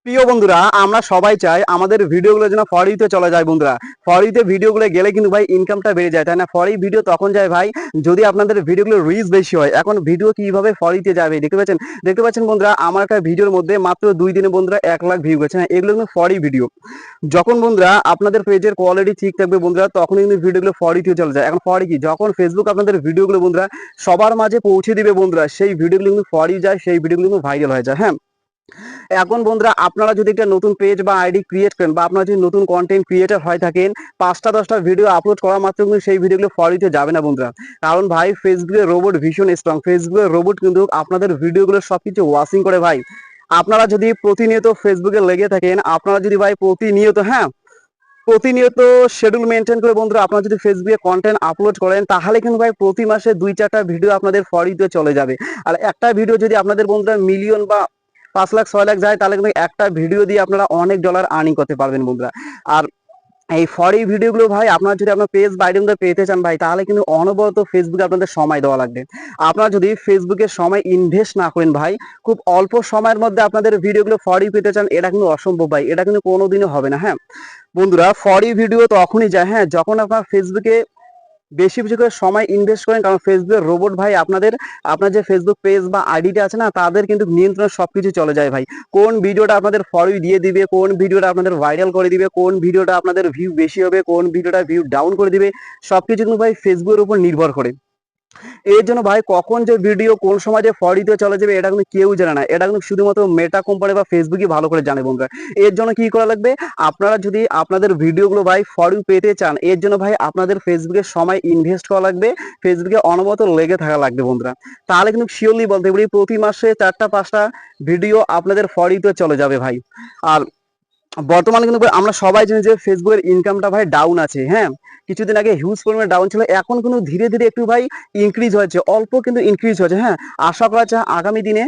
প্রিয় বন্ধুরা, আমরা সবাই চাই আমাদের ভিডিওগুলো যেন ফর ইউতে চলে যায়। বন্ধুরা, ফর ইউতে ভিডিওগুলো গেলে কিন্তু ভাই ইনকামটা বেড়ে যায়, তাই না? ফর ইউ ভিডিও তখন যায় ভাই যদি আপনাদের ভিডিওগুলো রিচ বেশি হয়। এখন ভিডিও কিভাবে ফর ইউতে যাবে দেখতে পাচ্ছেন বন্ধুরা, আমার একটা ভিডিওর মধ্যে মাত্র 2 দিনে বন্ধুরা 1 লাখ ভিউ গেছে। হ্যাঁ, এগুলো কিন্তু ফর ইউ ভিডিও। যখন বন্ধুরা আপনাদের পেজের কোয়ালিটি ঠিক থাকবে বন্ধুরা, তখন কিন্তু ভিডিওগুলো ফর ইউতে চলে যায়। এখন ফর ইউ কি, যখন ফেসবুক আপনাদের ভিডিওগুলো বন্ধুরা সবার মাঝে পৌঁছে দিবে বন্ধুরা, সেই ভিডিওগুলো কিন্তু ফর ইউ যায়, সেই ভিডিওগুলো কিন্তু ভাইরাল হয়ে যায়। হ্যাঁ, এখন বন্ধুরা আপনারা যদি একটা নতুন পেজ বা আইডি ক্রিয়েট করেন, বা আপনারা যদি নতুন কন্টেন্ট ক্রিয়েটার হয়ে থাকেন, 5টা 10টা ভিডিও আপলোড করা মাত্র কিন্তু সেই ভিডিওগুলো ফর ইউতে যাবে না বন্ধুরা। কারণ ভাই ফেসবুকের রোবট ভীষণ স্ট্রং। ফেসবুকের রোবট কিন্তু আপনাদের ভিডিওগুলো সবকিছু ওয়াচিং করে ভাই। আপনারা যদি প্রতিনিয়ত ফেসবুকে লেগে থাকেন, আপনারা যদি ভাই প্রতিনিয়ত শিডিউল মেনটেন করে বন্ধুরা আপনারা যদি ফেসবুকে কন্টেন্ট আপলোড করেন, তাহলে কিন্তু ভাই প্রতি মাসে 2-4টা ভিডিও আপনাদের ফর ইউতে চলে যাবে। আর একটা ভিডিও যদি আপনাদের বন্ধুরা মিলিয়ন বা 5 লাখ 6 লাখ যায়, তাহলে কিন্তু একটা ভিডিও দিয়ে আপনারা অনেক ডলার আর্নিং করতে পারবেন বন্ধুরা। আর এই ফর ইউ ভিডিওগুলো ভাই আপনারা যদি আপনার পেজ বা আইডি পেতে চান ভাই, তাহলে কিন্তু অনবরত ফেসবুকে আপনাদের সময় দেওয়া লাগবে। আপনারা যদি ফেসবুকে সময় ইনভেস্ট না করেন ভাই, খুব অল্প সময়ের মধ্যে আপনাদের ভিডিওগুলো ফর ইউ পেতে চান, এটা কিন্তু অসম্ভব ভাই, এটা কিন্তু কোনোদিনও হবে না। হ্যাঁ বন্ধুরা, ফর ইউ ভিডিও তখনই যায় হ্যাঁ যখন আপনার ফেসবুকে বেশি বেশি করে সময় ইনভেস্ট করেন। কারণ ফেসবুকের রোবট ভাই আপনার যে ফেসবুক পেজ বা আইডিটা আছে না, তাদের কিন্তু নিয়ন্ত্রণে সবকিছু চলে যায় ভাই। কোন ভিডিওটা আপনাদের ফর ইউ দিয়ে দিবে, কোন ভিডিওটা আপনাদের ভাইরাল করে দিবে, কোন ভিডিওটা আপনাদের ভিউ বেশি হবে, কোন ভিডিওটা ভিউ ডাউন করে দিবে, সবকিছু কিন্তু ভাই ফেসবুকের উপর নির্ভর করে। এর জন্য ভাই কখন যে ভিডিও কোন সময় যে ফর ইউতে চলে যাবে, এটা কিন্তু কেউ জানে না। এটা কিন্তু শুধুমাত্র মেটা কোম্পানি বা ফেসবুকই ভালো করে জানে বন্ধুরা। এর জন্য কি করা লাগবে, আপনারা যদি আপনাদের ভিডিওগুলো ভাই ফর ইউ পেতে চান, এর জন্য ভাই আপনাদের ফেসবুকে সময় ইনভেস্ট করা লাগবে, ফেসবুকে অনবরত লেগে থাকা লাগবে বন্ধুরা। তাহলে কিন্তু শিওরলি বলতে পারি প্রতি মাসে 4টা 5টা ভিডিও আপনাদের ফর ইউতে চলে যাবে ভাই। আর বর্তমানে কিন্তু আমরা সবাই জানি যে ফেসবুকের ইনকামটা ভাই ডাউন আছে। হ্যাঁ, কিছুদিন আগে হিউজ পরিমাণে ডাউন ছিল, এখন কিন্তু ধীরে ধীরে একটু ভাই ইনক্রিজ হয়েছে, অল্প কিন্তু ইনক্রিজ হয়েছে। হ্যাঁ, আশা করা যায় আগামী দিনে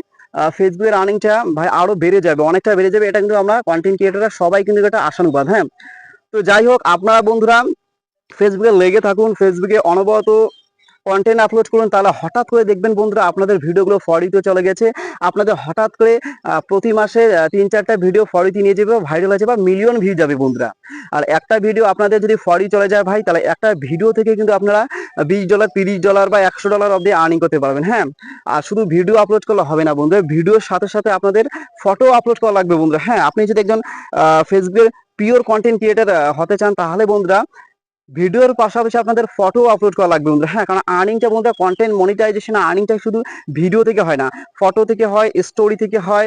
ফেসবুকের আর্নিংটা ভাই আরো বেড়ে যাবে, অনেকটা বেড়ে যাবে। এটা কিন্তু আমরা কন্টেন্ট ক্রিয়েটররা সবাই কিন্তু এটা আশানুবাদ। হ্যাঁ, তো যাই হোক, আপনারা বন্ধুরা ফেসবুকে লেগে থাকুন, ফেসবুকে অনবরত কন্টেন্ট আপলোড করুন, তাহলে হঠাৎ করে দেখবেন বন্ধুরা আপনাদের ভিডিওগুলো ফর ইউতে চলে গেছে। আপনাদের হঠাৎ করে প্রতি মাসে 3-4টা ভিডিও ফর ইউতে নিয়ে যাবে, ভাইরাল হয়ে যাবে, মিলিয়ন ভিউ যাবে বন্ধুরা। আর একটা ভিডিও আপনাদের যদি ফর ইউ চলে যায় ভাই, তাহলে একটা ভিডিও থেকে কিন্তু আপনারা $20 $30 বা $100 অব্দি আর্নিং করতে পারবেন। হ্যাঁ, আর শুধু ভিডিও আপলোড করলে হবে না বন্ধুরা, ভিডিওর সাথে সাথে আপনাদের ফটো আপলোড করা লাগবে বন্ধুরা। হ্যাঁ, আপনি যদি একজন ফেসবুকের পিওর কন্টেন্ট ক্রিয়েটার হতে চান, তাহলে বন্ধুরা ভিডিওর পাশাপাশি আপনাদের ফটো আপলোড করা লাগবে বন্ধুরা। হ্যাঁ, কারণ আর্নিংটা বন্ধুরা, কন্টেন্ট মনিটাইজেশন আর্নিংটা শুধু ভিডিও থেকে হয় না, ফটো থেকে হয়, স্টোরি থেকে হয়,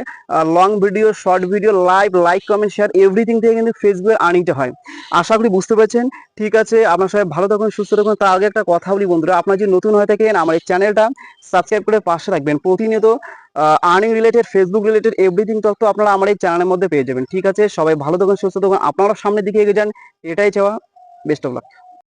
long video, short video, like comment share, everything থেকে কিন্তু ফেসবুকের আর্নিংটা হয়। আশা করি বুঝতে পেরেছেন। ঠিক আছে, আপনার সবাই ভালো থাকুন, সুস্থ থাকুন। তার আগে একটা কথা বলি বন্ধুরা, আপনার যদি নতুন হয়ে থাকেন, আমার এই চ্যানেলটা সাবস্ক্রাইব করে পাশে রাখবেন। প্রতিনিয়ত earning related, Facebook related everything তথ্য আপনারা আমার এই চ্যানেলের মধ্যে পেয়ে যাবেন। ঠিক আছে, সবাই ভালো থাকুন, সুস্থ থাকুন, আপনারা সামনের দিকে এগিয়ে যান, এটাই চাওয়া। Best of luck.